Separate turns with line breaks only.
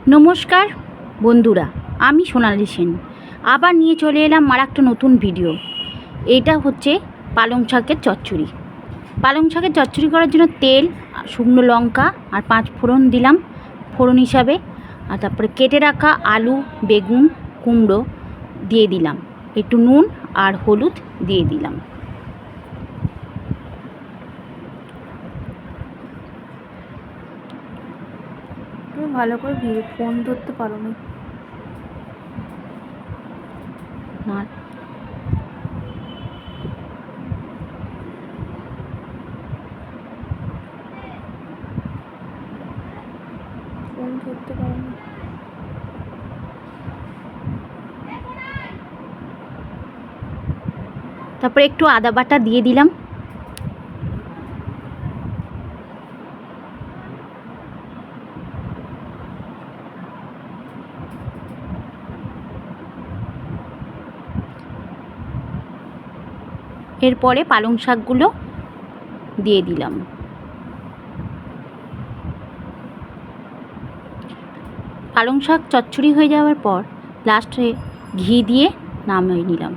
নমস্কার বন্ধুরা, আমি সোনালি সেন আবার নিয়ে চলে এলাম আর একটা নতুন ভিডিও। এটা হচ্ছে পালং শাকের চচ্চড়ি। পালং শাকের চচ্চড়ি করার জন্য তেল, শুকনো লঙ্কা আর 5 ফোড়ন দিলাম ফোড়ন হিসাবে। আর তারপরে কেটে রাখা আলু, বেগুন, কুমড়ো দিয়ে দিলাম, একটু নুন আর হলুদ দিয়ে দিলাম।
তুমি ভালো করে ফোন ধরতে পারো না।
না,
ফোন ধরতে পারো না।
তারপরে একটু আদা বাটা দিয়ে দিলাম। এরপরে পালং শাকগুলো দিয়ে দিলাম। পালং শাক চচ্চড়ি হয়ে যাওয়ার পর লাস্টে ঘি দিয়ে নামিয়ে নিলাম।